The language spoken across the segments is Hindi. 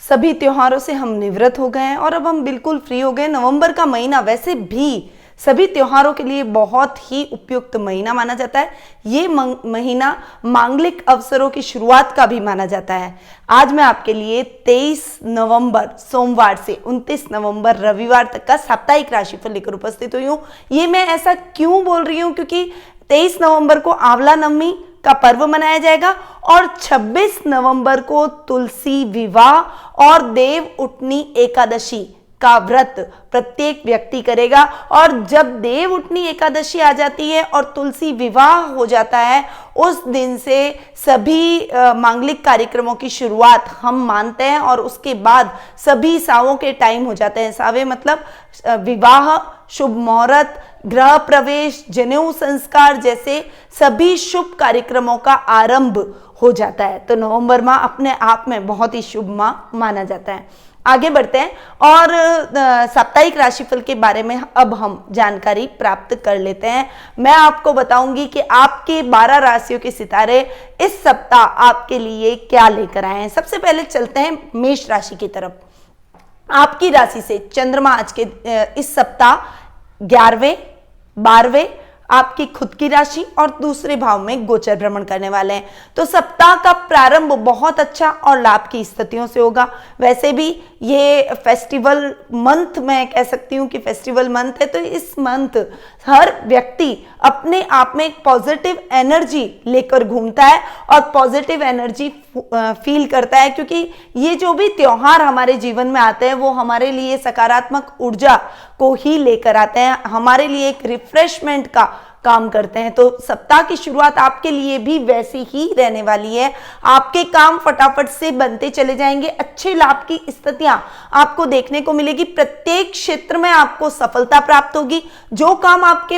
सभी त्योहारों से हम निवृत्त हो गए हैं और अब हम बिल्कुल फ्री हो गए। नवंबर का महीना वैसे भी सभी त्योहारों के लिए बहुत ही उपयुक्त महीना माना जाता है। ये महीना मांगलिक अवसरों की शुरुआत का भी माना जाता है। आज मैं आपके लिए 23 नवंबर सोमवार से 29 नवंबर रविवार तक का साप्ताहिक राशिफल लेकर उपस्थित हुई हूँ। ये मैं ऐसा क्यों बोल रही हूँ, क्योंकि 23 नवंबर को आंवला नवमी का पर्व मनाया जाएगा और 26 नवंबर को तुलसी विवाह और देव उठनी एकादशी का व्रत प्रत्येक व्यक्ति करेगा। और जब देव उठनी एकादशी आ जाती है और तुलसी विवाह हो जाता है, उस दिन से सभी मांगलिक कार्यक्रमों की शुरुआत हम मानते हैं और उसके बाद सभी सावों के टाइम हो जाते हैं। सावे मतलब विवाह, शुभ मुहूर्त, गृह प्रवेश, जनेऊ संस्कार जैसे सभी शुभ कार्यक्रमों का आरंभ हो जाता है। तो नवंबर माह अपने आप में बहुत ही शुभ माह माना जाता है। आगे बढ़ते हैं और साप्ताहिक राशिफल के बारे में अब हम जानकारी प्राप्त कर लेते हैं। मैं आपको बताऊंगी कि आपके 12 राशियों के सितारे इस सप्ताह आपके लिए क्या लेकर आए हैं। सबसे पहले चलते हैं मेष राशि की तरफ। आपकी राशि से चंद्रमा आज के इस सप्ताह 11वें, 12वें आपकी खुद की राशि और दूसरे भाव में गोचर भ्रमण करने वाले हैं। तो सप्ताह का प्रारंभ बहुत अच्छा और लाभ की स्थितियों से होगा। वैसे भी ये फेस्टिवल मंथ, मैं कह सकती हूँ कि फेस्टिवल मंथ है, तो इस मंथ हर व्यक्ति अपने आप में एक पॉजिटिव एनर्जी लेकर घूमता है और पॉजिटिव एनर्जी फील करता है, क्योंकि ये जो भी त्योहार हमारे जीवन में आते हैं वो हमारे लिए सकारात्मक ऊर्जा को ही लेकर आते हैं, हमारे लिए एक रिफ्रेशमेंट का काम करते हैं। तो सप्ताह की शुरुआत आपके लिए भी वैसी ही रहने वाली है। आपके काम फटाफट से बनते चले जाएंगे। अच्छे लाभ की स्थितियां आपको देखने को मिलेगी। प्रत्येक क्षेत्र में आपको सफलता प्राप्त होगी। जो काम आपके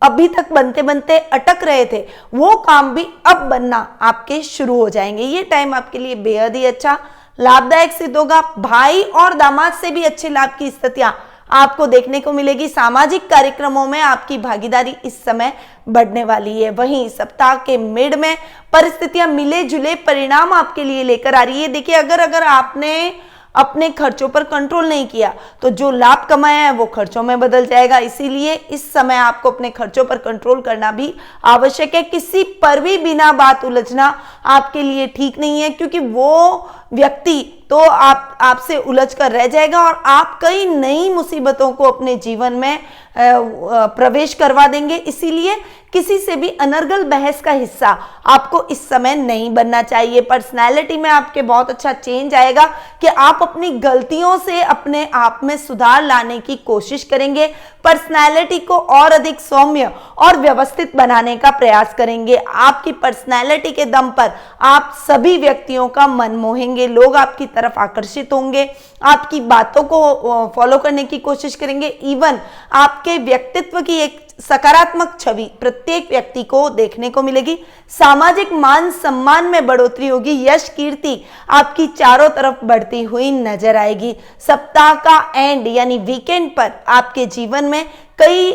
अभी तक बनते बनते अटक रहे थे, वो काम भी अब बनना आपके शुरू हो जाएंगे। ये टाइम आपके लिए बेहद ही अच्छा लाभदायक सिद्ध होगा। भाई और दामाद से भी अच्छे लाभ की स्थितियां आपको देखने को मिलेगी। सामाजिक कार्यक्रमों में आपकी भागीदारी इस समय बढ़ने वाली है। वहीं सप्ताह के मिड में परिस्थितियां मिले जुले परिणाम आपके लिए लेकर आ रही है। देखिए, अगर आपने अपने खर्चों पर कंट्रोल नहीं किया तो जो लाभ कमाया है वो खर्चों में बदल जाएगा। इसीलिए इस समय आपको अपने खर्चों पर कंट्रोल करना भी आवश्यक है। किसी पर भी बिना बात उलझना आपके लिए ठीक नहीं है, क्योंकि वो व्यक्ति तो आपसे उलझ कर रह जाएगा और आप कई नई मुसीबतों को अपने जीवन में प्रवेश करवा देंगे। इसीलिए किसी से भी अनर्गल बहस का हिस्सा आपको इस समय नहीं बनना चाहिए। पर्सनैलिटी में आपके बहुत अच्छा चेंज आएगा कि आप अपनी गलतियों से अपने आप में सुधार लाने की कोशिश करेंगे। पर्सनैलिटी को और अधिक सौम्य और व्यवस्थित बनाने का प्रयास करेंगे। आपकी पर्सनैलिटी के दम पर आप सभी व्यक्तियों का मन मोहेंगे। लोग आपकी तरफ आकर्षित होंगे, आपकी बातों को फॉलो करने की कोशिश करेंगे। इवन आपके व्यक्तित्व की एक सकारात्मक छवि प्रत्येक व्यक्ति को देखने को मिलेगी। सामाजिक मान सम्मान में बढ़ोतरी होगी। यश कीर्ति आपकी चारों तरफ बढ़ती हुई नजर आएगी। सप्ताह का एंड यानी वीकेंड पर आपके जीवन में कई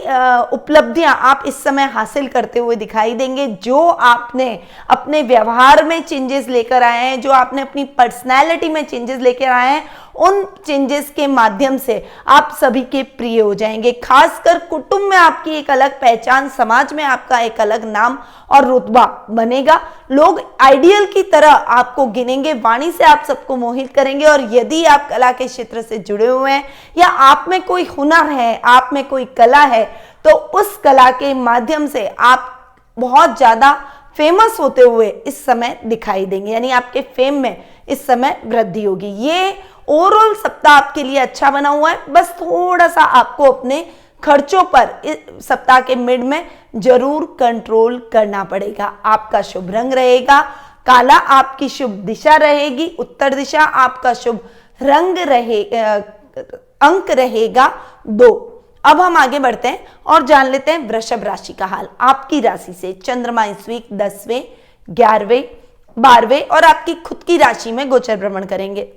उपलब्धियां आप इस समय हासिल करते हुए दिखाई देंगे। जो आपने अपने व्यवहार में चेंजेस लेकर आए हैं, जो आपने अपनी पर्सनैलिटी में चेंजेस लेकर आए हैं, उन चेंजेस के माध्यम से आप सभी के प्रिय हो जाएंगे। खासकर कुटुंब में आपकी एक अलग पहचान, समाज में आपका एक अलग नाम और रुतबा बनेगा। लोग आइडियल की तरह आपको गिनेंगे। वाणी से आप सबको मोहित करेंगे। और यदि आप कला के क्षेत्र से जुड़े हुए हैं या आप में कोई हुनर है, आप में कोई कला है, तो उस कला के माध्यम से आप बहुत ज्यादा फेमस होते हुए इस समय दिखाई देंगे, यानी आपके फेम में इस समय वृद्धि होगी। ये ओवरऑल सप्ताह आपके लिए अच्छा बना हुआ है। बस थोड़ा सा आपको अपने खर्चों पर इस सप्ताह के मिड में जरूर कंट्रोल करना पड़ेगा। आपका शुभ रंग रहेगा काला, आपकी शुभ दिशा रहेगी उत्तर दिशा, आपका शुभ रंग अंक रहेगा 2। अब हम आगे बढ़ते हैं और जान लेते हैं वृषभ राशि का हाल। आपकी राशि से चंद्रमा इस वीक 10वें, 11वें, 12वें और आपकी खुद की राशि में गोचर भ्रमण करेंगे।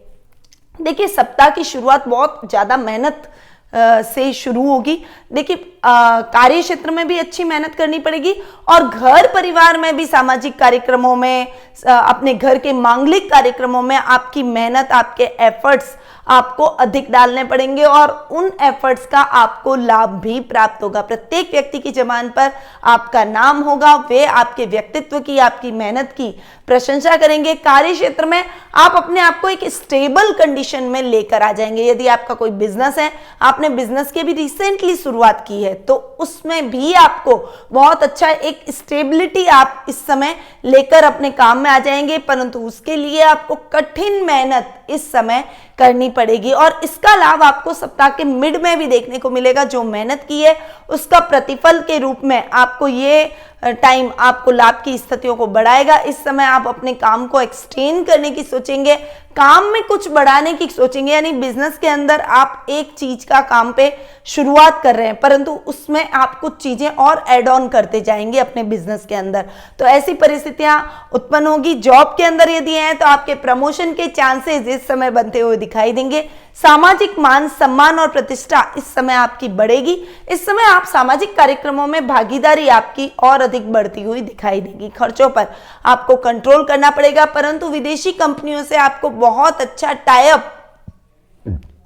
देखिए, सप्ताह की शुरुआत बहुत ज्यादा मेहनत से शुरू होगी। देखिए कार्य क्षेत्र में भी अच्छी मेहनत करनी पड़ेगी और घर परिवार में भी सामाजिक कार्यक्रमों में, अपने घर के मांगलिक कार्यक्रमों में आपकी मेहनत, आपके एफर्ट्स आपको अधिक डालने पड़ेंगे और उन एफर्ट्स का आपको लाभ भी प्राप्त होगा। प्रत्येक व्यक्ति की जबान पर आपका नाम होगा, वे आपके व्यक्तित्व की, आपकी मेहनत की प्रशंसा करेंगे। कार्य क्षेत्र में आप अपने आप को एक स्टेबल कंडीशन में लेकर आ जाएंगे। यदि आपका कोई बिजनेस है, आपने बिजनेस की भी रिसेंटली शुरुआत की है, तो उसमें भी आपको बहुत अच्छा एक स्टेबिलिटी आप इस समय लेकर अपने काम में आ जाएंगे, परंतु उसके लिए आपको कठिन मेहनत इस समय करनी पड़ेगी और इसका लाभ आपको सप्ताह के मिड में भी देखने को मिलेगा। जो मेहनत की है उसका प्रतिफल के रूप में आपको ये टाइम आपको लाभ की स्थितियों को बढ़ाएगा। इस समय आप अपने काम को एक्सटेंड करने की सोचेंगे, काम में कुछ बढ़ाने की सोचेंगे, यानी बिजनेस के अंदर आप एक चीज का काम पे शुरुआत कर रहे हैं, परंतु उसमें आप कुछ चीजें और ऐड ऑन करते जाएंगे अपने बिजनेस के अंदर। तो ऐसी परिस्थितियां उत्पन्न होगी। जॉब के अंदर यदि हैं तो आपके प्रमोशन के चांसेस इस समय बनते हुए दिखाई देंगे। सामाजिक मान सम्मान और प्रतिष्ठा इस समय आपकी बढ़ेगी। इस समय आप सामाजिक कार्यक्रमों में भागीदारी आपकी और अधिक बढ़ती हुई दिखाई देगी। खर्चों पर आपको कंट्रोल करना पड़ेगा, परंतु विदेशी कंपनियों से आपको बहुत अच्छा टाई अप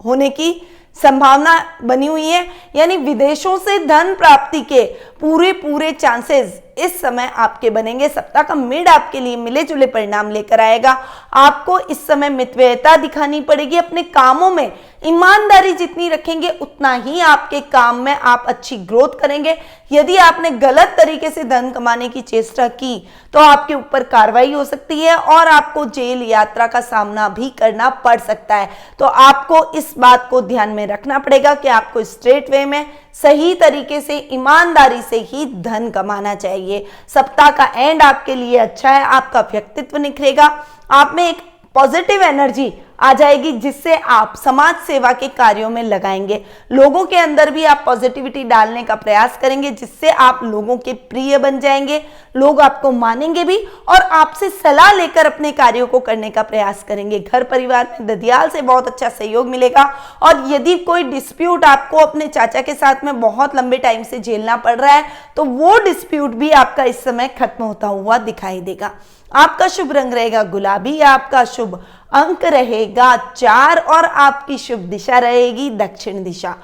होने की संभावना बनी हुई है, यानी विदेशों से धन प्राप्ति के पूरे चांसेस इस समय आपके बनेंगे। सप्ताह का मिड आपके लिए मिले जुले परिणाम लेकर आएगा। आपको इस समय मितव्ययिता दिखानी पड़ेगी। अपने कामों में ईमानदारी जितनी रखेंगे उतना ही आपके काम में आप अच्छी ग्रोथ करेंगे। यदि आपने गलत तरीके से धन कमाने की चेष्टा की तो आपके ऊपर कार्रवाई हो सकती है और आपको जेल यात्रा का सामना भी करना पड़ सकता है। तो आपको इस बात को ध्यान में रखना पड़ेगा कि आपको स्ट्रेट वे में, सही तरीके से, ईमानदारी से ही धन कमाना चाहिए। सप्ताह का एंड आपके लिए अच्छा है। आपका व्यक्तित्व निखरेगा, आप में एक पॉजिटिव एनर्जी आ जाएगी जिससे आप समाज सेवा के कार्यों में लगाएंगे। लोगों के अंदर भी आप पॉजिटिविटी डालने का प्रयास करेंगे जिससे आप लोगों के प्रिय बन जाएंगे। लोग आपको मानेंगे भी और आपसे सलाह लेकर अपने कार्यों को करने का प्रयास करेंगे। घर परिवार में ददियाल से बहुत अच्छा सहयोग मिलेगा और यदि कोई डिस्प्यूट आपको अपने चाचा के साथ में बहुत लंबे टाइम से झेलना पड़ रहा है तो वो डिस्प्यूट भी आपका इस समय खत्म होता हुआ दिखाई देगा। आपका शुभ रंग रहेगा गुलाबी, आपका शुभ अंक रहेगा 4 और आपकी शुभ दिशा रहेगी दक्षिण दिशा।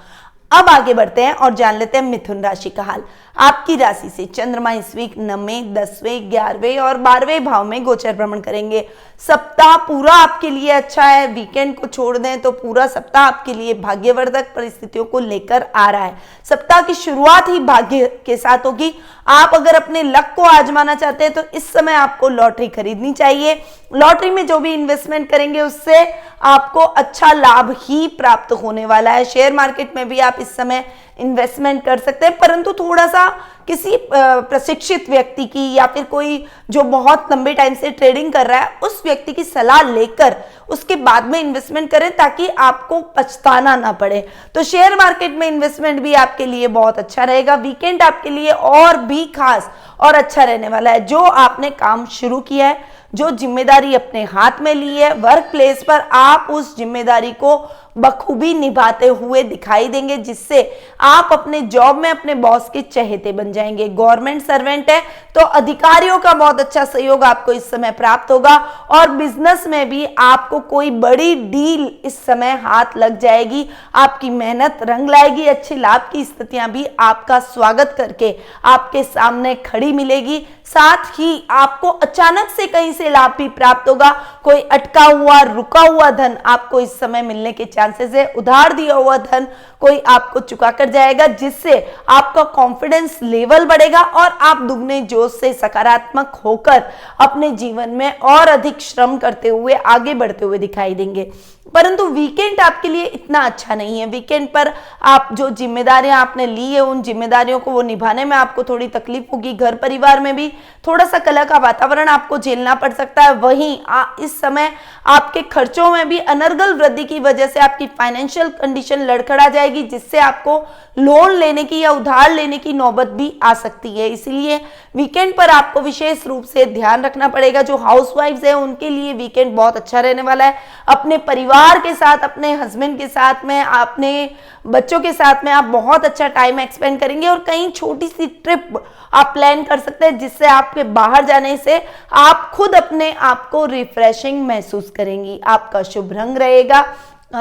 अब आगे बढ़ते हैं और जान लेते हैं मिथुन राशि का हाल। आपकी राशि से चंद्रमा इस वीक 9वें, 10वें, 11वें और 12वें भाव में गोचर भ्रमण करेंगे। सप्ताह पूरा आपके लिए अच्छा है। वीकेंड को छोड़ दें तो पूरा सप्ताह आपके लिए भाग्यवर्धक परिस्थितियों को लेकर आ रहा है। सप्ताह की शुरुआत ही भाग्य के साथ होगी। आप अगर अपने लक को आजमाना चाहते हैं तो इस समय आपको लॉटरी खरीदनी चाहिए। लॉटरी में जो भी इन्वेस्टमेंट करेंगे उससे आपको अच्छा लाभ ही प्राप्त होने वाला है। शेयर मार्केट में भी आप इस समय इन्वेस्टमेंट कर सकते हैं, परंतु थोड़ा सा किसी प्रशिक्षित व्यक्ति की या फिर कोई जो बहुत लंबे टाइम से ट्रेडिंग कर रहा है उस व्यक्ति की सलाह लेकर उसके बाद में इन्वेस्टमेंट करें ताकि आपको पछताना ना पड़े। तो शेयर मार्केट में इन्वेस्टमेंट भी आपके लिए बहुत अच्छा रहेगा। वीकेंड आपके लिए और भी खास और अच्छा रहने वाला है। जो आपने काम शुरू किया है, जो जिम्मेदारी अपने हाथ में ली है वर्क प्लेस पर, आप उस जिम्मेदारी को बखूबी निभाते हुए दिखाई देंगे जिससे आप अपने जॉब में अपने बॉस के चहेते बन जाएंगे। गवर्नमेंट सर्वेंट है तो अधिकारियों का बहुत अच्छा सहयोग आपको इस समय प्राप्त होगा और बिजनेस में भी आपको कोई बड़ी डील इस समय हाथ लग जाएगी। आपकी मेहनत रंग लाएगी। अच्छे लाभ की स्थितियां भी आपका स्वागत करके आपके सामने खड़ी मिलेगी। साथ ही आपको अचानक से कहीं से लाभ भी प्राप्त होगा। कोई अटका हुआ, रुका हुआ धन आपको इस समय मिलने के चांसेस है। उधार दिया हुआ धन कोई आपको चुका कर जाएगा जिससे आपका कॉन्फिडेंस लेवल बढ़ेगा और आप दुगने जोश से सकारात्मक होकर अपने जीवन में और अधिक श्रम करते हुए आगे बढ़ते हुए दिखाई देंगे। परंतु वीकेंड आपके लिए इतना अच्छा नहीं है। वीकेंड पर आप जो जिम्मेदारियां आपने ली है उन जिम्मेदारियों को वो निभाने में आपको थोड़ी तकलीफ होगी। घर परिवार में भी थोड़ा सा कलह का वातावरण आपको झेलना पड़ पड़ सकता है। वहीं इस समय आपके खर्चों में भी अनर्गल वृद्धि की वजह से आपकी फाइनेंशियल कंडीशन लड़खड़ा जाएगी, जिससे आपको लोन लेने की या उधार लेने की नौबत भी आ सकती है। इसलिए वीकेंड पर आपको विशेष रूप से ध्यान रखना पड़ेगा। जो हाउसवाइफ्स हैं उनके लिए वीकेंड बहुत अच्छा रहने वाला है। अपने परिवार के साथ, अपने हस्बैंड के साथ में, अपने बच्चों के साथ में आप बहुत अच्छा टाइम एक्सपेंड करेंगे और कहीं छोटी सी ट्रिप आप प्लान कर सकते हैं, जिससे आपके बाहर जाने से आप खुद अपने आप को रिफ्रेशिंग महसूस करेंगी। आपका शुभ रंग रहेगा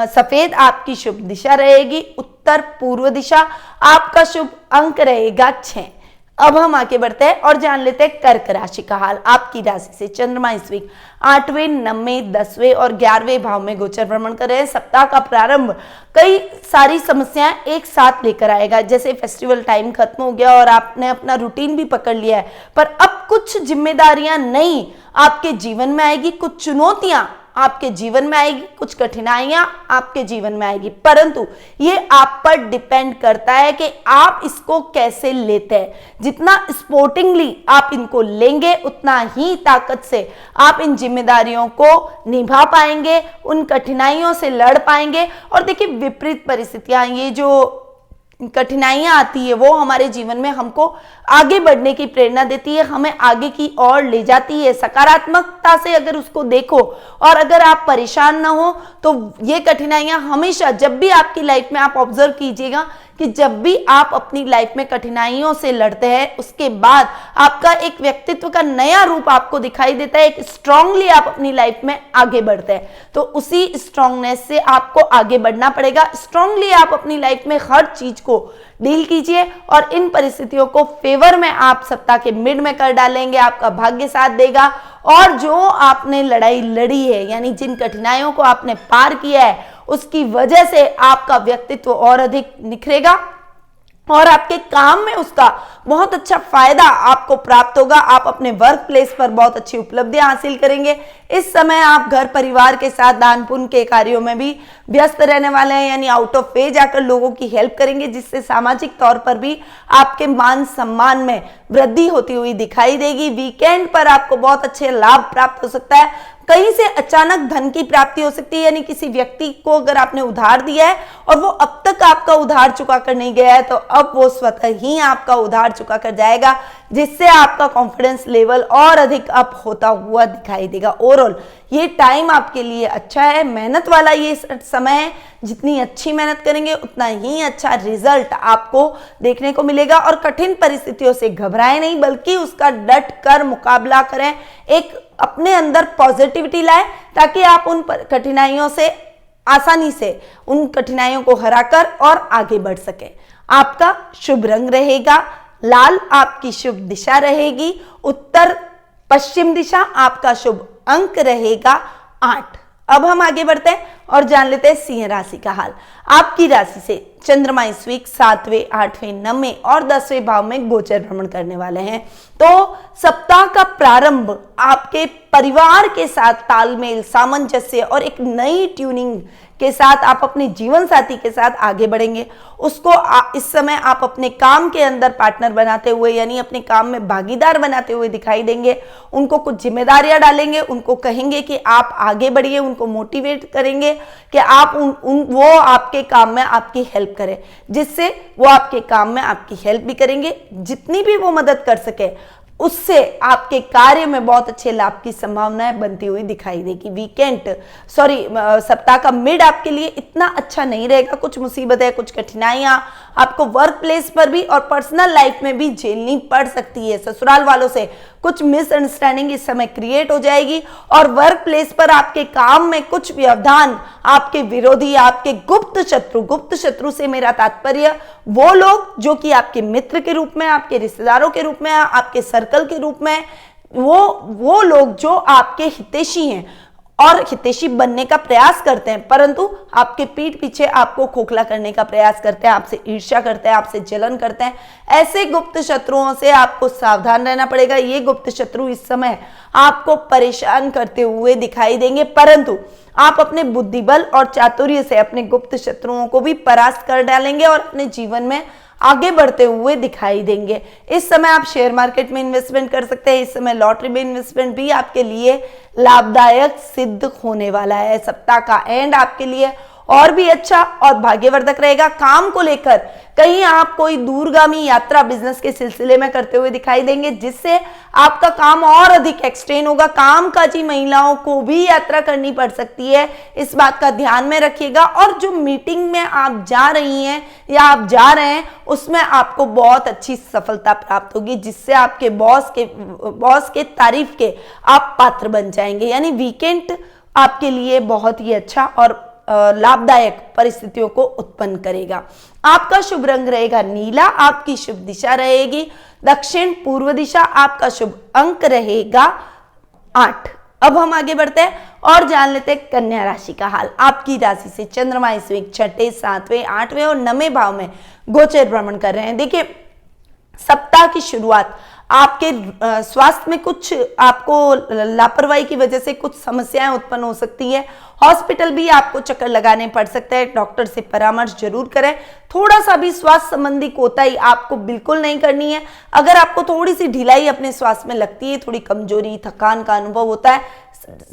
सफेद, आपकी शुभ दिशा रहेगी उत्तर पूर्व दिशा, आपका शुभ अंक रहेगा 6। अब हम आगे बढ़ते हैं और जान लेते हैं कर्क राशि का हाल। आपकी राशि से चंद्रमा इस वीक 8वें, 9वें, 10वें और 11वें भाव में गोचर भ्रमण कर रहे हैं। सप्ताह का प्रारंभ कई सारी समस्याएं एक साथ लेकर आएगा, जैसे फेस्टिवल टाइम खत्म हो गया और आपने अपना रूटीन भी पकड़ लिया है, पर अब कुछ जिम्मेदारियां नई आपके जीवन में आएगी, कुछ चुनौतियां आपके जीवन में आएगी, कुछ कठिनाइयां आपके जीवन में आएगी, परंतु ये आप पर डिपेंड करता है कि आप इसको कैसे लेते हैं। जितना स्पोर्टिंगली आप इनको लेंगे, उतना ही ताकत से आप इन जिम्मेदारियों को निभा पाएंगे, उन कठिनाइयों से लड़ पाएंगे। और देखिए, विपरीत परिस्थितियां, ये जो कठिनाइयां आती है वो हमारे जीवन में हमको आगे बढ़ने की प्रेरणा देती है, हमें आगे की ओर ले जाती है। सकारात्मकता से अगर उसको देखो और अगर आप परेशान ना हो तो ये कठिनाइयां हमेशा, जब भी आपकी लाइफ में आप ऑब्जर्व कीजिएगा कि जब भी आप अपनी लाइफ में कठिनाइयों से लड़ते हैं, उसके बाद आपका एक व्यक्तित्व का नया रूप आपको दिखाई देता है, एक स्ट्रांगली आप अपनी लाइफ में आगे बढ़ते हैं। तो उसी स्ट्रांगनेस से आपको आगे बढ़ना पड़ेगा। स्ट्रांगली आप अपनी लाइफ में हर चीज को डील कीजिए और इन परिस्थितियों को फेवर में आप सप्ताह के मिड में कर डालेंगे। आपका भाग्य साथ देगा और जो आपने लड़ाई लड़ी है, यानी जिन कठिनाइयों को आपने पार किया है, उसकी वजह से आपका व्यक्तित्व और अधिक निखरेगा और आपके काम में उसका बहुत अच्छा फायदा आपको प्राप्त होगा। आप अपने वर्क प्लेस पर बहुत अच्छी उपलब्धियां हासिल करेंगे। इस समय आप घर परिवार के साथ दान पुण्य के कार्यों में भी व्यस्त रहने वाले हैं, यानी आउट ऑफ वे जाकर लोगों की हेल्प करेंगे, जिससे सामाजिक तौर पर भी आपके मान सम्मान में वृद्धि होती हुई दिखाई देगी। वीकेंड पर आपको बहुत अच्छे लाभ प्राप्त हो सकता है। कहीं से अचानक धन की प्राप्ति हो सकती है, यानी किसी व्यक्ति को अगर आपने उधार दिया है और वो अब तक आपका उधार चुका कर नहीं गया है, तो अब वो स्वतः ही आपका उधार चुका कर जाएगा, जिससे आपका कॉन्फिडेंस लेवल और अधिक अप होता हुआ दिखाई देगा। ओवरऑल ये टाइम आपके लिए अच्छा है, मेहनत वाला ये समय है। जितनी अच्छी मेहनत करेंगे उतना ही अच्छा रिजल्ट आपको देखने को मिलेगा। और कठिन परिस्थितियों से घबराएं नहीं, बल्कि उसका डट कर मुकाबला करें, एक अपने अंदर पॉजिटिविटी लाएं, ताकि आप उन कठिनाइयों से आसानी से उन कठिनाइयों को हराकर और आगे बढ़ सके। आपका शुभ रंग रहेगा लाल, आपकी शुभ दिशा रहेगी उत्तर पश्चिम दिशा, आपका शुभ अंक रहेगा 8। अब हम आगे बढ़ते हैं और जान लेते हैं सिंह राशि का हाल। आपकी राशि से चंद्रमा इस वीक 7वें, 8वें, 9वें और 10वें भाव में गोचर भ्रमण करने वाले हैं। तो सप्ताह का प्रारंभ आपके परिवार के साथ तालमेल, सामंजस्य और एक नई ट्यूनिंग के साथ आप अपने जीवन साथी के साथ आगे बढ़ेंगे। उसको इस समय आप अपने काम के अंदर पार्टनर बनाते हुए, यानी अपने काम में भागीदार बनाते हुए दिखाई देंगे। उनको कुछ जिम्मेदारियां डालेंगे, उनको कहेंगे कि आप आगे बढ़िए, उनको मोटिवेट करेंगे कि आप वो आपके काम में आपकी हेल्प करें, जिससे वो आपके काम में आपकी हेल्प भी करेंगे। जितनी भी वो मदद कर सके उससे आपके कार्य में बहुत अच्छे लाभ की संभावनाएं बनती हुई दिखाई देगी। सप्ताह का मिड आपके लिए इतना अच्छा नहीं रहेगा। कुछ मुसीबतें, कुछ कठिनाइयां आपको वर्क प्लेस पर भी और पर्सनल लाइफ में भी झेलनी पड़ सकती है। ससुराल वालों से कुछ मिसअंडरस्टैंडिंग इस समय क्रिएट हो जाएगी और वर्क प्लेस पर आपके काम में कुछ व्यवधान, आपके विरोधी, आपके गुप्त शत्रु से मेरा तात्पर्य वो लोग जो कि आपके मित्र के रूप में, आपके रिश्तेदारों के रूप में, आपके सर्कल के रूप में, वो लोग जो आपके हितैषी हैं और हितैषी बनने का प्रयास करते हैं, परंतु आपके पीठ पीछे आपको खोखला करने का प्रयास करते हैं, आपसे ईर्ष्या करते हैं, आपसे जलन करते हैं। ऐसे गुप्त शत्रुओं से आपको सावधान रहना पड़ेगा। ये गुप्त शत्रु इस समय आपको परेशान करते हुए दिखाई देंगे, परंतु आप अपने बुद्धिबल और चातुर्य से अपने गुप्त शत्रुओं को भी परास्त कर डालेंगे और अपने जीवन में आगे बढ़ते हुए दिखाई देंगे। इस समय आप शेयर मार्केट में इन्वेस्टमेंट कर सकते हैं। इस समय लॉटरी में इन्वेस्टमेंट भी आपके लिए लाभदायक सिद्ध होने वाला है। सप्ताह का एंड आपके लिए और भी अच्छा और भाग्यवर्धक रहेगा। काम को लेकर कहीं आप कोई दूरगामी यात्रा बिजनेस के सिलसिले में करते हुए दिखाई देंगे, जिससे आपका काम और अधिक एक्सटेंड होगा। कामकाजी महिलाओं को भी यात्रा करनी पड़ सकती है, इस बात का ध्यान में रखिएगा। और जो मीटिंग में आप जा रही हैं या आप जा रहे हैं, उसमें आपको बहुत अच्छी सफलता प्राप्त होगी, जिससे आपके बॉस के तारीफ के आप पात्र बन जाएंगे। यानी वीकेंड आपके लिए बहुत ही अच्छा और लाभदायक परिस्थितियों को उत्पन्न करेगा। आपका शुभ रंग रहेगा नीला, आपकी शुभ दिशा रहेगी दक्षिण पूर्व दिशा, आपका शुभ अंक रहेगा 8। अब हम आगे बढ़ते हैं और जान लेते हैं कन्या राशि का हाल। आपकी राशि से चंद्रमा इस वीक 6, 7, 8 और 9वें भाव में गोचर भ्रमण कर रहे हैं। देखिए, सप्ताह की शुरुआत आपके स्वास्थ्य में कुछ आपको लापरवाही की वजह से कुछ समस्याएं उत्पन्न हो सकती है। हॉस्पिटल भी आपको चक्कर लगाने पड़ सकते हैं। डॉक्टर से परामर्श जरूर करें। थोड़ा सा भी स्वास्थ्य संबंधी कोताही आपको बिल्कुल नहीं करनी है। अगर आपको थोड़ी सी ढिलाई अपने स्वास्थ्य में लगती है, थोड़ी कमजोरी थकान का अनुभव होता है,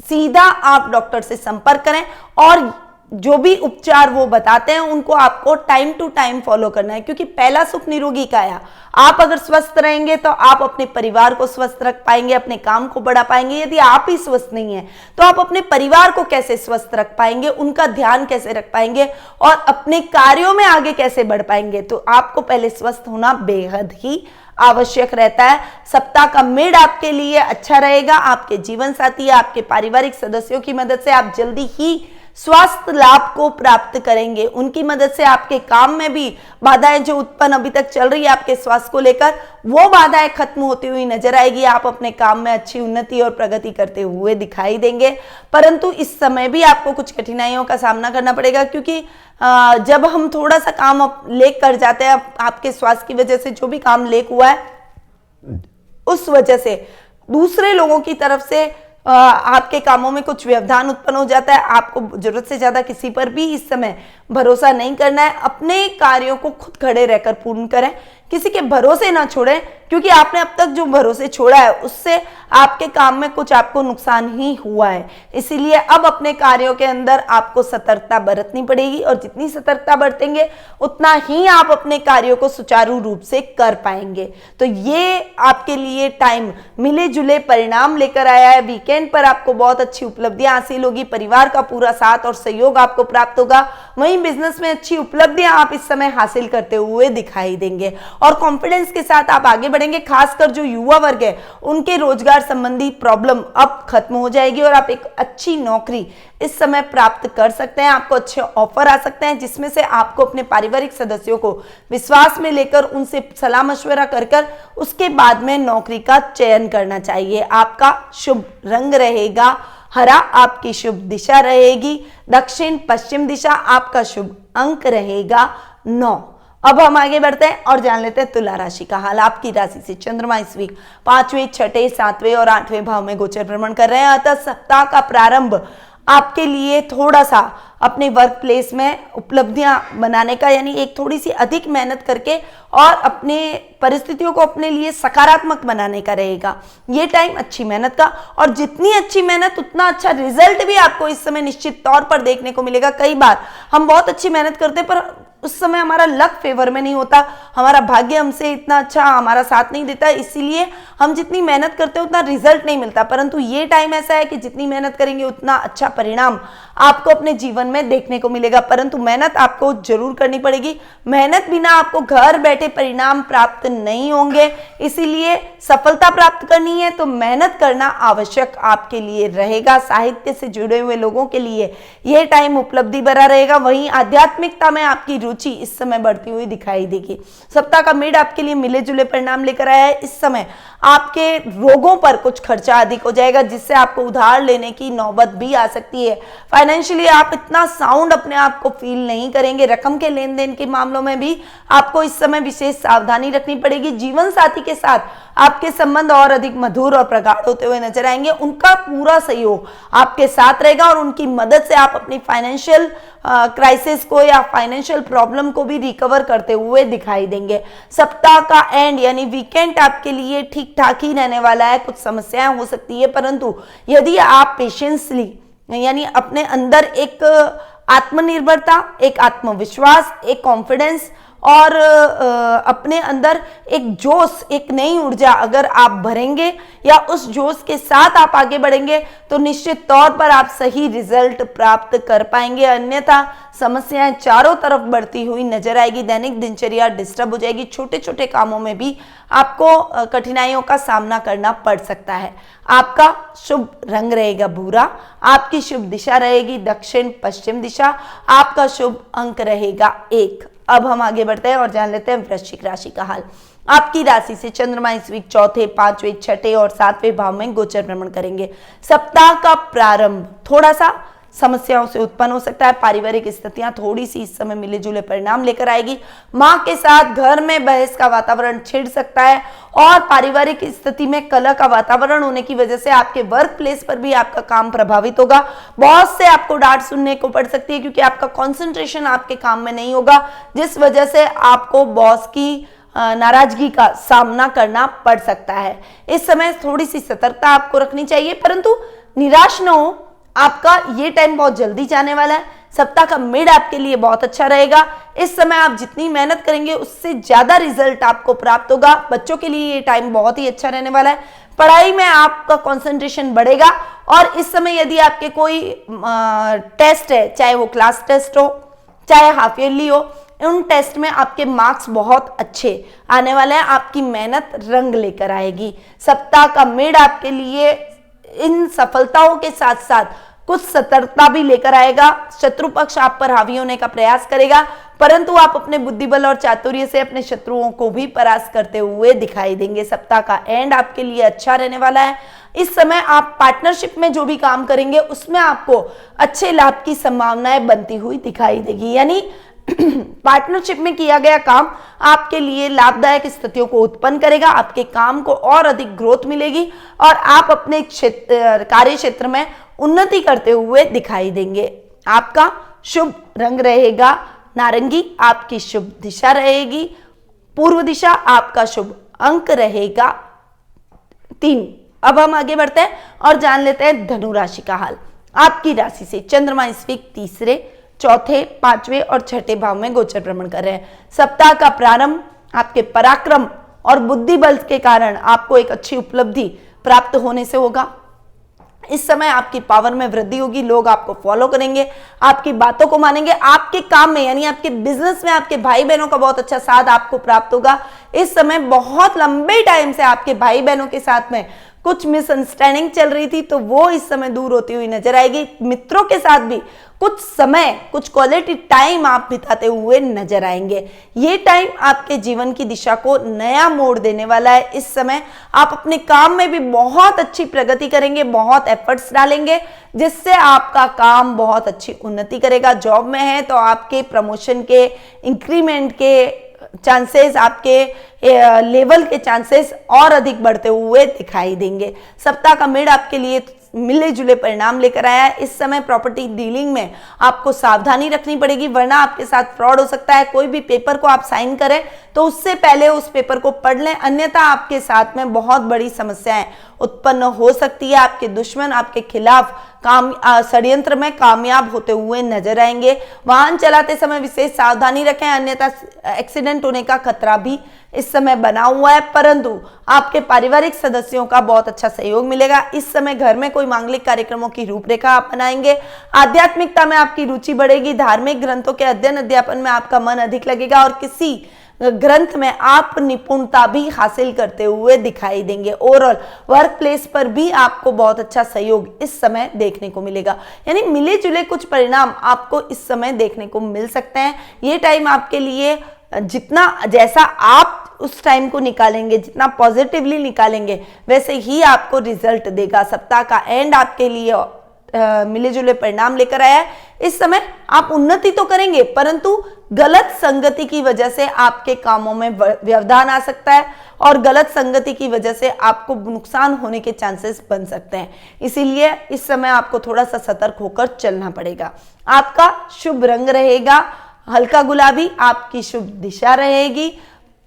सीधा आप डॉक्टर से संपर्क करें और जो भी उपचार वो बताते हैं उनको आपको टाइम टू टाइम फॉलो करना है, क्योंकि पहला सुख निरोगी काया। आप अगर स्वस्थ रहेंगे तो आप अपने परिवार को स्वस्थ रख पाएंगे, अपने काम को बढ़ा पाएंगे। यदि आप ही स्वस्थ नहीं है तो आप अपने परिवार को कैसे स्वस्थ रख पाएंगे, उनका ध्यान कैसे रख पाएंगे और अपने कार्यों में आगे कैसे बढ़ पाएंगे। तो आपको पहले स्वस्थ होना बेहद ही आवश्यक रहता है। सप्ताह का मिड आपके लिए अच्छा रहेगा। आपके जीवन साथी, आपके पारिवारिक सदस्यों की मदद से आप जल्दी ही स्वास्थ्य लाभ को प्राप्त करेंगे। उनकी मदद से आपके काम में भी बाधाएं जो उत्पन्न अभी तक चल रही है आपके स्वास्थ्य को लेकर, वो बाधाएं खत्म होती हुई नजर आएगी। आप अपने काम में अच्छी उन्नति और प्रगति करते हुए दिखाई देंगे। परंतु इस समय भी आपको कुछ कठिनाइयों का सामना करना पड़ेगा, क्योंकि जब हम थोड़ा सा काम लेक कर जाते हैं, आपके स्वास्थ्य की वजह से जो भी काम लेक हुआ है, उस वजह से दूसरे लोगों की तरफ से आपके कामों में कुछ व्यवधान उत्पन्न हो जाता है। आपको जरूरत से ज्यादा किसी पर भी इस समय भरोसा नहीं करना है। अपने कार्यों को खुद खड़े रहकर पूर्ण करें, किसी के भरोसे ना छोड़ें, क्योंकि आपने अब तक जो भरोसे छोड़ा है उससे आपके काम में कुछ आपको नुकसान ही हुआ है। इसीलिए अब अपने कार्यों के अंदर आपको सतर्कता बरतनी पड़ेगी और जितनी सतर्कता बरतेंगे उतना ही आप अपने कार्यों को सुचारू रूप से कर पाएंगे। तो ये आपके लिए टाइम मिले जुले परिणाम लेकर आया है। वीकेंड पर आपको बहुत अच्छी उपलब्धियां हासिल होगी, परिवार का पूरा साथ और सहयोग आपको प्राप्त होगा। वहीं बिजनेस में अच्छी उपलब्धियां आप इस समय हासिल करते हुए दिखाई देंगे और कॉन्फिडेंस के साथ आप आगे बढ़ेंगे। खासकर जो युवा वर्ग है उनके रोजगार संबंधी प्रॉब्लम अब खत्म हो जाएगी और आप एक अच्छी नौकरी इस समय प्राप्त कर सकते हैं। आपको अच्छे ऑफर आ सकते हैं, जिसमें से आपको अपने पारिवारिक सदस्यों को विश्वास में लेकर उनसे सलाह मशवरा कर उसके बाद में नौकरी का चयन करना चाहिए। आपका शुभ रंग रहेगा हरा, आपकी शुभ दिशा रहेगी दक्षिण पश्चिम दिशा, आपका शुभ अंक रहेगा 9। अब हम आगे बढ़ते हैं और जान लेते हैं तुला राशि का हाल। आपकी राशि से चंद्रमा इस वीक 5वें, 6, 7वें और 8वें भाव में गोचर भ्रमण कर रहे हैं। अतः सप्ताह का प्रारंभ आपके लिए थोड़ा सा अपने वर्क प्लेस में उपलब्धियां बनाने का, यानी एक थोड़ी सी अधिक मेहनत करके और अपने परिस्थितियों को अपने लिए सकारात्मक बनाने का रहेगा। ये टाइम अच्छी मेहनत का, और जितनी अच्छी मेहनत उतना अच्छा रिजल्ट भी आपको इस समय निश्चित तौर पर देखने को मिलेगा। कई बार हम बहुत अच्छी मेहनत करते हैं पर उस समय हमारा लक फेवर में नहीं होता, हमारा भाग्य हमसे इतना अच्छा हमारा साथ नहीं देता, इसीलिए हम जितनी मेहनत करते हैं उतना रिजल्ट नहीं मिलता। परंतु ये टाइम ऐसा है कि जितनी मेहनत करेंगे उतना अच्छा परिणाम आपको अपने जीवन में देखने को मिलेगा। परंतु मेहनत आपको जरूर करनी पड़ेगी। मेहनत बिना आपको घर बैठे परिणाम प्राप्त नहीं होंगे, इसीलिए सफलता प्राप्त करनी है तो मेहनत करना आवश्यक आपके लिए रहेगा। साहित्य से जुड़े हुए लोगों के लिए यह टाइम उपलब्धि भरा रहेगा। वहीं आध्यात्मिकता में आपकी रुचि इस समय बढ़ती हुई दिखाई देगी। सप्ताह का मिड आपके लिए मिले जुले परिणाम लेकर आया है। इस समय आपके रोगों पर कुछ खर्चा अधिक हो जाएगा, जिससे आपको उधार लेने की नौबत भी आ सकती है। फाइनेंशियली आप इतना साउंड अपने आप को फील नहीं करेंगे। रकम के लेन देन के मामलों में भी आपको इस समय विशेष सावधानी रखनी पड़ेगी। जीवन साथी के साथ आपके संबंध और अधिक मधुर और प्रगाढ़ होते हुए नजर आएंगे। उनका पूरा सहयोग आपके साथ रहेगा और उनकी मदद से आप अपनी फाइनेंशियल क्राइसिस को या फाइनेंशियल प्रॉब्लम को भी रिकवर करते हुए दिखाई देंगे। सप्ताह का एंड यानी वीकेंड आपके लिए ठीक ठाक ही रहने वाला है। कुछ समस्याएं हो सकती है, परंतु यदि आप पेशेंसली यानी अपने अंदर एक आत्मनिर्भरता, एक आत्मविश्वास, एक कॉन्फिडेंस और अपने अंदर एक जोश, एक नई ऊर्जा अगर आप भरेंगे या उस जोश के साथ आप आगे बढ़ेंगे तो निश्चित तौर पर आप सही रिजल्ट प्राप्त कर पाएंगे। अन्यथा समस्याएं चारों तरफ बढ़ती हुई नजर आएगी। दैनिक दिनचर्या डिस्टर्ब हो जाएगी। छोटे छोटे कामों में भी आपको कठिनाइयों का सामना करना पड़ सकता है। आपका शुभ रंग रहेगा भूरा। आपकी शुभ दिशा रहेगी दक्षिण पश्चिम दिशा। आपका शुभ अंक रहेगा 1। अब हम आगे बढ़ते हैं और जान लेते हैं वृश्चिक राशि का हाल। आपकी राशि से चंद्रमा इस वीक चौथे, पांचवें, छठे और सातवें भाव में गोचर भ्रमण करेंगे। सप्ताह का प्रारंभ थोड़ा सा समस्याओं से उत्पन्न हो सकता है। पारिवारिक स्थितियां थोड़ी सी इस समय मिले जुले परिणाम लेकर आएगी। मां के साथ घर में बहस का वातावरण छिड़ सकता है और पारिवारिक स्थिति में कलह का वातावरण होने की वजह से आपके वर्क प्लेस पर भी आपका काम प्रभावित होगा। बॉस से आपको डांट सुनने को पड़ सकती है क्योंकि आपका कंसंट्रेशन आपके काम में नहीं होगा, जिस वजह से आपको बॉस की नाराजगी का सामना करना पड़ सकता है। इस समय थोड़ी सी सतर्कता आपको रखनी चाहिए, परंतु निराश न हो। आपका ये टाइम बहुत जल्दी जाने वाला है। सप्ताह का मिड आपके लिए बहुत अच्छा रहेगा। इस समय आप जितनी मेहनत करेंगे उससे ज्यादा रिजल्ट आपको प्राप्त होगा। बच्चों के लिए ये टाइम बहुत ही अच्छा रहने वाला है। पढ़ाई में आपका कंसंट्रेशन बढ़ेगा और इस समय यदि आपके कोई टेस्ट है, चाहे वो क्लास टेस्ट हो चाहे हाफ ईयरली हो, उन टेस्ट में आपके मार्क्स बहुत अच्छे आने वाले हैं। आपकी मेहनत रंग लेकर आएगी। सप्ताह का मिड आपके लिए इन सफलताओं के साथ साथ कुछ सतर्कता भी लेकर आएगा। शत्रु पक्ष आप पर हावी होने का प्रयास करेगा, परंतु आप अपने बुद्धिबल और चातुर्य से अपने शत्रुओं को भी परास्त करते हुए दिखाई देंगे। सप्ताह का एंड आपके लिए अच्छा रहने वाला है। इस समय आप पार्टनरशिप में जो भी काम करेंगे उसमें आपको अच्छे लाभ की संभावनाएं बनती हुई दिखाई देगी। यानी पार्टनरशिप में किया गया काम आपके लिए लाभदायक स्थितियों को उत्पन्न करेगा। आपके काम को और अधिक ग्रोथ मिलेगी और आप अपने कार्य क्षेत्र में उन्नति करते हुए दिखाई देंगे। आपका शुभ रंग रहेगा नारंगी। आपकी शुभ दिशा रहेगी पूर्व दिशा। आपका शुभ अंक रहेगा 3। अब हम आगे बढ़ते हैं और जान लेते हैं धनु राशि का हाल। आपकी राशि से चंद्रमा इस वीक तीसरे, चौथे, पांचवें और छठे भाव में गोचर भ्रमण कर रहे हैं। सप्ताह का प्रारंभ आपके पराक्रम और बुद्धि बल के कारण आपको एक अच्छी उपलब्धि प्राप्त होने से होगा। इस समय आपकी पावर में वृद्धि होगी। लोग आपको फॉलो करेंगे, आपकी बातों को मानेंगे। आपके काम में यानी आपके बिजनेस में आपके भाई बहनों का बहुत अच्छा साथ आपको प्राप्त होगा। इस समय बहुत लंबे टाइम से आपके भाई बहनों के साथ में कुछ मिसअंडरस्टैंडिंग चल रही थी, तो वो इस समय दूर होती हुई नजर आएगी। मित्रों के साथ भी कुछ समय, कुछ क्वालिटी टाइम आप बिताते हुए नजर आएंगे। ये टाइम आपके जीवन की दिशा को नया मोड़ देने वाला है। इस समय आप अपने काम में भी बहुत अच्छी प्रगति करेंगे, बहुत एफर्ट्स डालेंगे, जिससे आपका काम बहुत अच्छी उन्नति करेगा। जॉब में है तो आपके प्रमोशन के, इंक्रीमेंट के चांसेस, आपके लेवल के चांसेस और अधिक बढ़ते हुए दिखाई देंगे। सप्ताह का मिड आपके लिए मिले जुले परिणाम लेकर आया है। इस समय प्रॉपर्टी डीलिंग में आपको सावधानी रखनी पड़ेगी, वरना आपके साथ फ्रॉड हो सकता है। कोई भी पेपर को आप साइन करें तो उससे पहले उस पेपर को पढ़ लें, अन्यथा आपके साथ में बहुत बड़ी समस्याएं उत्पन्न हो सकती है। आपके दुश्मन आपके खिलाफ षड्यंत्र में कामयाब होते हुए नजर आएंगे। वाहन चलाते समय विशेष सावधानी रखें, अन्यथा एक्सीडेंट होने का खतरा भी इस समय बना हुआ है। परंतु आपके पारिवारिक सदस्यों का बहुत अच्छा सहयोग मिलेगा। इस समय घर में कोई मांगलिक कार्यक्रमों की रूपरेखा आप बनाएंगे। आध्यात्मिकता में आपकी रुचि बढ़ेगी। धार्मिक ग्रंथों के अध्ययन अध्यापन में आपका मन अधिक लगेगा और किसी ग्रंथ में आप निपुणता भी हासिल करते हुए दिखाई देंगे। ओवरऑल वर्क प्लेस पर भी आपको बहुत अच्छा सहयोग इस समय देखने को मिलेगा। यानी मिले जुले कुछ परिणाम आपको इस समय देखने को मिल सकते हैं। ये टाइम आपके लिए जैसा आप उस टाइम को निकालेंगे, जितना पॉजिटिवली निकालेंगे, वैसे ही आपको रिजल्ट देगा। सप्ताह का एंड आपके लिए मिले जुले परिणाम लेकर आया है। इस समय आप उन्नति तो करेंगे, परंतु गलत संगति की वजह से आपके कामों में व्यवधान आ सकता है और गलत संगति की वजह से आपको नुकसान होने के चांसेस बन सकते हैं। इसीलिए इस समय आपको थोड़ा सा सतर्क होकर चलना पड़ेगा। आपका शुभ रंग रहेगा हल्का गुलाबी, आपकी शुभ दिशा रहेगी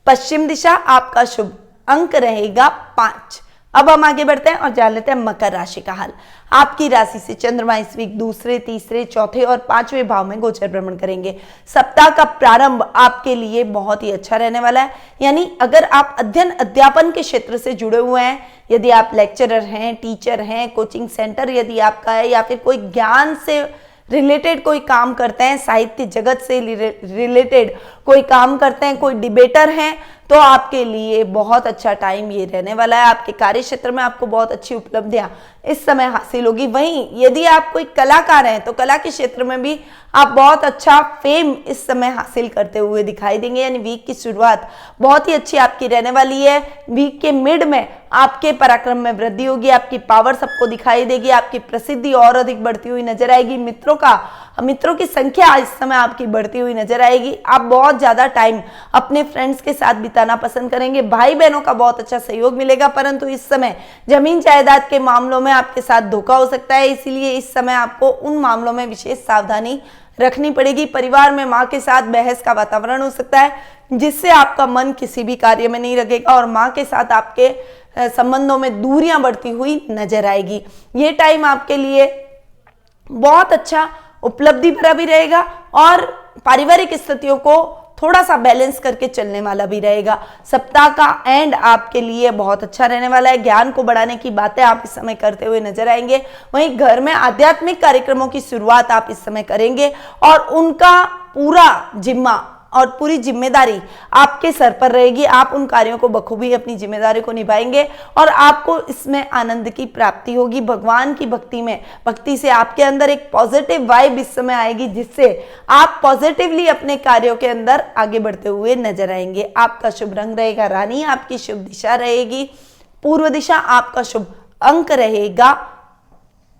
पश्चिम दिशा, आपका शुभ अंक रहेगा 5। अब हम आगे बढ़ते हैं और जान लेते हैं मकर राशि का हाल। आपकी राशि से चंद्रमा इस वीक दूसरे, तीसरे, चौथे और 5वें भाव में गोचर भ्रमण करेंगे। सप्ताह का प्रारंभ आपके लिए बहुत ही अच्छा रहने वाला है। यानी अगर आप अध्ययन अध्यापन के क्षेत्र से जुड़े हुए हैं, यदि आप लेक्चरर हैं, टीचर हैं, कोचिंग सेंटर यदि आपका है, या फिर कोई ज्ञान से रिलेटेड कोई काम करते हैं, साहित्य जगत से रिलेटेड कोई काम करते हैं, कोई डिबेटर हैं, तो आपके लिए बहुत अच्छा टाइम ये रहने वाला है। आपके कार्य क्षेत्र में आपको बहुत अच्छी उपलब्धियां इस समय हासिल होगी। वहीं यदि आप कोई कलाकार हैं तो कला के क्षेत्र में भी आप बहुत अच्छा फेम इस समय हासिल करते हुए दिखाई देंगे। यानी वीक की शुरुआत बहुत ही अच्छी आपकी रहने वाली है। वीक के मिड में आपके पराक्रम में वृद्धि होगी, आपकी पावर सबको दिखाई देगी, आपकी प्रसिद्धि और अधिक बढ़ती हुई नजर आएगी। मित्रों की संख्या इस समय आपकी बढ़ती हुई नजर आएगी। आप बहुत ज्यादा टाइम अपने फ्रेंड्स के साथ बिताना पसंद करेंगे। भाई बहनों का बहुत अच्छा सहयोग मिलेगा, परंतु इस समय जमीन जायदाद के मामलों में आपके साथ धोखा हो सकता है। इसीलिए इस समय आपको उन मामलों में विशेष सावधानी रखनी पड़ेगी। परिवार में माँ के साथ बहस का वातावरण हो सकता है, जिससे आपका मन किसी भी कार्य में नहीं लगेगा और माँ के साथ आपके संबंधों में दूरियां बढ़ती हुई नजर आएगी। ये टाइम आपके लिए बहुत अच्छा उपलब्धि भरा भी रहेगा और पारिवारिक स्थितियों को थोड़ा सा बैलेंस करके चलने वाला भी रहेगा। सप्ताह का एंड आपके लिए बहुत अच्छा रहने वाला है। ज्ञान को बढ़ाने की बातें आप इस समय करते हुए नजर आएंगे। वहीं घर में आध्यात्मिक कार्यक्रमों की शुरुआत आप इस समय करेंगे और उनका पूरा जिम्मा और पूरी जिम्मेदारी आपके सर पर रहेगी। आप उन कार्यों को बखूबी अपनी जिम्मेदारी को निभाएंगे और आपको इसमें आनंद की प्राप्ति होगी। भगवान की भक्ति से आपके अंदर एक पॉजिटिव वाइब इस समय आएगी, जिससे आप पॉजिटिवली अपने कार्यों के अंदर आगे बढ़ते हुए नजर आएंगे। आपका शुभ रंग रहेगा रानी, आपकी शुभ दिशा रहेगी पूर्व दिशा, आपका शुभ अंक रहेगा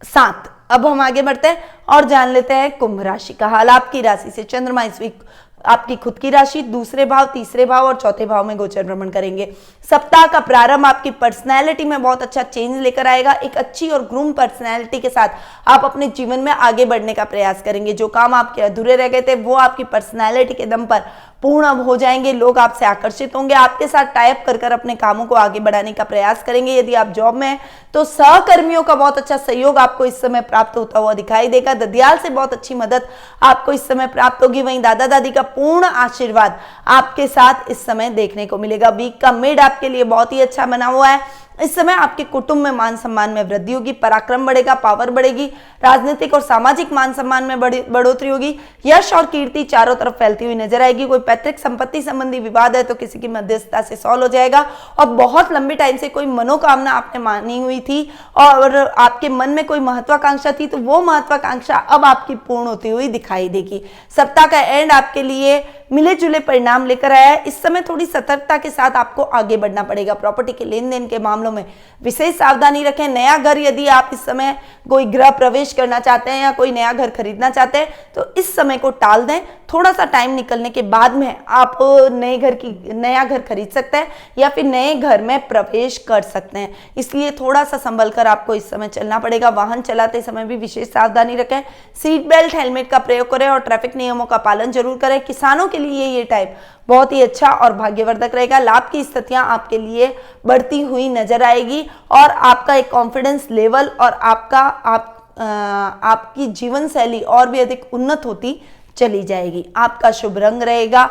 7। अब हम आगे बढ़ते हैं और जान लेते हैं कुंभ राशि का हाल। आपकी राशि से चंद्रमा इस वीक आपकी खुद की राशि दूसरे भाव, तीसरे भाव और चौथे भाव में गोचर भ्रमण करेंगे। सप्ताह का प्रारंभ आपकी पर्सनैलिटी में बहुत अच्छा चेंज लेकर आएगा। एक अच्छी और ग्रूम पर्सनैलिटी के साथ आप अपने जीवन में आगे बढ़ने का प्रयास करेंगे। जो काम आपके अधूरे रह गए थे वो आपकी पर्सनैलिटी के दम पर पूर्ण हो जाएंगे। लोग आपसे आकर्षित होंगे, आपके साथ टाइप कर अपने कामों को आगे बढ़ाने का प्रयास करेंगे। यदि आप जॉब में हैं तो सहकर्मियों का बहुत अच्छा सहयोग आपको इस समय प्राप्त होता हुआ दिखाई देगा। ददियाल से बहुत अच्छी मदद आपको इस समय प्राप्त होगी। वहीं दादा दादी का पूर्ण आशीर्वाद आपके साथ इस समय देखने को मिलेगा। वीक का मिड आपके लिए बहुत ही अच्छा बना हुआ है। इस समय आपके कुटुंब में मान सम्मान में वृद्धि होगी, पराक्रम बढ़ेगा, पावर बढ़ेगी, राजनीतिक और सामाजिक मान सम्मान में बढ़ोतरी होगी। यश और कीर्ति चारों तरफ फैलती हुई नजर आएगी। कोई पैतृक संपत्ति संबंधी विवाद है तो किसी की मध्यस्थता से सॉल्व हो जाएगा और बहुत लंबे टाइम से कोई मनोकामना आपने मानी हुई थी और आपके मन में कोई महत्वाकांक्षा थी तो वो महत्वाकांक्षा अब आपकी पूर्ण होती हुई दिखाई देगी। सप्ताह का एंड आपके लिए मिले जुले परिणाम लेकर आया है। इस समय थोड़ी सतर्कता के साथ आपको आगे बढ़ना पड़ेगा। प्रॉपर्टी के लेन देन के मामलों में विशेष सावधानी रखें। नया घर यदि आप इस समय कोई गृह प्रवेश करना चाहते हैं या कोई नया घर खरीदना चाहते हैं तो इस समय को टाल दें। थोड़ा सा टाइम निकलने के बाद में आप नया घर खरीद सकते हैं या फिर नए घर में प्रवेश कर सकते हैं। इसलिए थोड़ा सा संभल कर आपको इस समय चलना पड़ेगा। वाहन चलाते समय भी विशेष सावधानी रखें। सीट बेल्ट, हेलमेट का प्रयोग करें और ट्रैफिक नियमों का पालन जरूर करें। किसानों के लिए ये टाइम बहुत ही अच्छा और भाग्यवर्धक रहेगा। लाभ की स्थितियां आपके लिए बढ़ती हुई नजर आएगी और आपका एक कॉन्फिडेंस लेवल और आपकी जीवन शैली और भी अधिक उन्नत होती चली जाएगी। आपका शुभ रंग रहेगा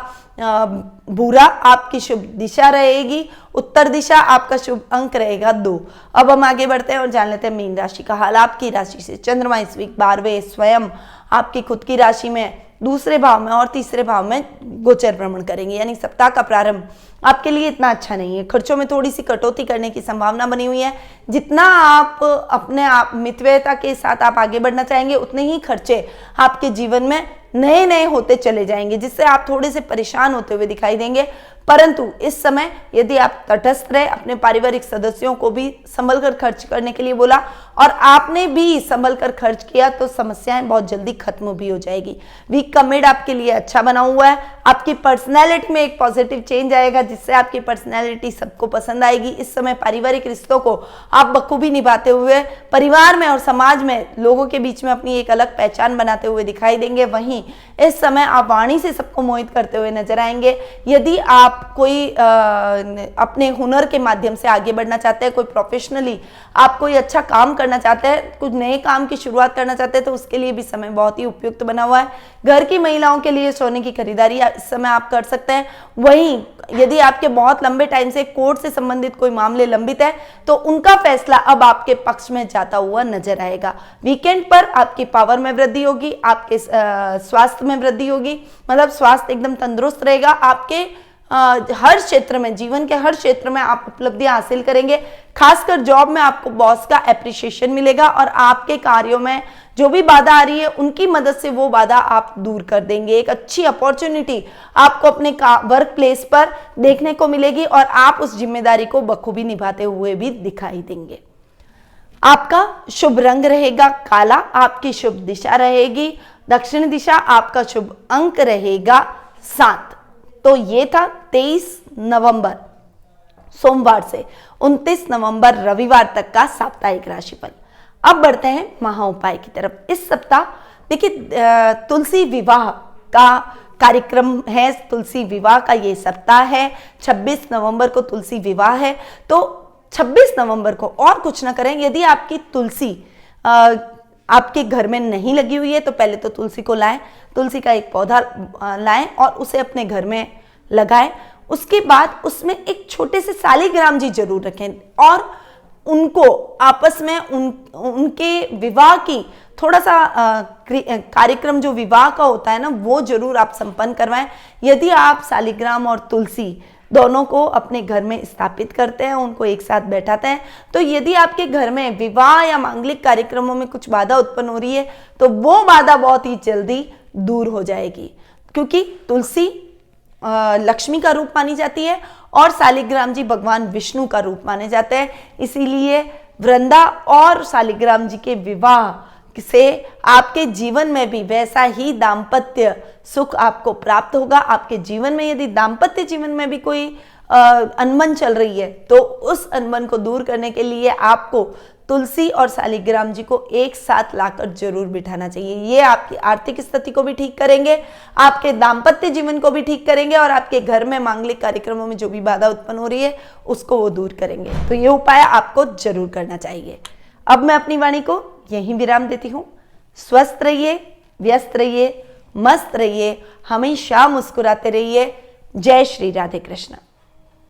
भूरा, आपकी शुभ दिशा रहेगी उत्तर दिशा, आपका शुभ अंक रहेगा 2। अब हम आगे बढ़ते हैं और जान लेते हैं मीन राशि का हाल। आपकी राशि से चंद्रमा इस वीक 12वें स्वयं आपकी खुद की राशि में दूसरे भाव में और तीसरे भाव में गोचर भ्रमण करेंगे। यानी सप्ताह का प्रारंभ आपके लिए इतना अच्छा नहीं है। खर्चों में थोड़ी सी कटौती करने की संभावना बनी हुई है। जितना आप अपने आप मितव्ययता के साथ आप आगे बढ़ना चाहेंगे उतने ही खर्चे आपके जीवन में नए नए होते चले जाएंगे, जिससे आप थोड़े से परेशान होते हुए दिखाई देंगे। परंतु इस समय यदि आप तटस्थ रहे, अपने पारिवारिक सदस्यों को भी संभल कर खर्च करने के लिए बोला और आपने भी संभल कर खर्च किया तो समस्याएं बहुत जल्दी खत्म भी हो जाएगी। वीक वीक का मिड आपके लिए अच्छा बना हुआ है। आपकी पर्सनैलिटी में एक पॉजिटिव चेंज आएगा जिससे आपकी पर्सनैलिटी सबको पसंद आएगी। इस समय पारिवारिक रिश्तों को आप बखूबी निभाते हुए परिवार में और समाज में लोगों के बीच में अपनी एक अलग पहचान बनाते हुए दिखाई देंगे। वहीं इस समय आप वाणी से सबको मोहित करते हुए नजर आएंगे। यदि आप कोई अपने हुनर के माध्यम से आगे बढ़ना चाहते हैं, कोई प्रोफेशनली आप कोई अच्छा काम करना चाहते हैं, कुछ नए काम की शुरुआत करना चाहते हैं, तो उसके लिए भी समय बहुत ही उपयुक्त बना हुआ है। घर की महिलाओं के लिए सोने की खरीदारी इस समय आप कर सकते हैं। वहीं यदि आपके बहुत लंबे टाइम से कोर्ट से संबंधित कोई मामले लंबित है तो उनका फैसला अब आपके पक्ष में जाता हुआ नजर आएगा। वीकेंड पर आपकी पावर में वृद्धि होगी, आपके स्वास्थ्य में वृद्धि होगी, मतलब स्वास्थ्य एकदम तंदुरुस्त रहेगा। आपके हर क्षेत्र में, जीवन के हर क्षेत्र में आप उपलब्धियां हासिल करेंगे। खासकर जॉब में आपको बॉस का एप्रिशिएशन मिलेगा और आपके कार्यों में जो भी बाधा आ रही है उनकी मदद से वो बाधा आप दूर कर देंगे। एक अच्छी अपॉर्चुनिटी आपको अपने वर्क प्लेस पर देखने को मिलेगी और आप उस जिम्मेदारी को बखूबी निभाते हुए भी दिखाई देंगे। आपका शुभ रंग रहेगा काला, आपकी शुभ दिशा रहेगी दक्षिण दिशा, आपका शुभ अंक रहेगा 7। तो ये था 23 नवंबर सोमवार से 29 नवंबर रविवार तक का साप्ताहिक राशिफल। अब बढ़ते हैं महा उपाय की तरफ। इस सप्ताह देखिए तुलसी विवाह का कार्यक्रम है, तुलसी विवाह का ये सप्ताह है। 26 नवंबर को तुलसी विवाह है, तो 26 नवंबर को और कुछ ना करें। यदि आपकी तुलसी आपके घर में नहीं लगी हुई है तो पहले तो तुलसी को लाएं, तुलसी का एक पौधा लाएं और उसे अपने घर में लगाएं। उसके बाद उसमें एक छोटे से शालिग्राम जी जरूर रखें और उनको आपस में उनके विवाह की थोड़ा सा कार्यक्रम जो विवाह का होता है ना वो जरूर आप संपन्न करवाएं। यदि आप शालिग्राम और तुलसी दोनों को अपने घर में स्थापित करते हैं, उनको एक साथ बैठाते हैं, तो यदि आपके घर में विवाह या मांगलिक कार्यक्रमों में कुछ बाधा उत्पन्न हो रही है तो वो बाधा बहुत ही जल्दी दूर हो जाएगी। क्योंकि तुलसी लक्ष्मी का रूप मानी जाती है और शालिग्राम जी भगवान विष्णु का रूप माने जाते हैं। इसीलिए वृंदा और शालिग्राम जी के विवाह से आपके जीवन में भी वैसा ही दाम्पत्य सुख आपको प्राप्त होगा। आपके जीवन में यदि दाम्पत्य जीवन में भी कोई अनबन चल रही है तो उस अनबन को दूर करने के लिए आपको तुलसी और शालिग्राम जी को एक साथ लाकर जरूर बिठाना चाहिए। ये आपकी आर्थिक स्थिति को भी ठीक करेंगे, आपके दाम्पत्य जीवन को भी ठीक करेंगे और आपके घर में मांगलिक कार्यक्रमों में जो भी बाधा उत्पन्न हो रही है उसको वो दूर करेंगे। तो ये उपाय आपको जरूर करना चाहिए। अब मैं अपनी वाणी को यहीं विराम देती हूँ। स्वस्थ रहिए, व्यस्त रहिए, मस्त रहिए, हमेशा मुस्कुराते रहिए। जय श्री राधे कृष्ण।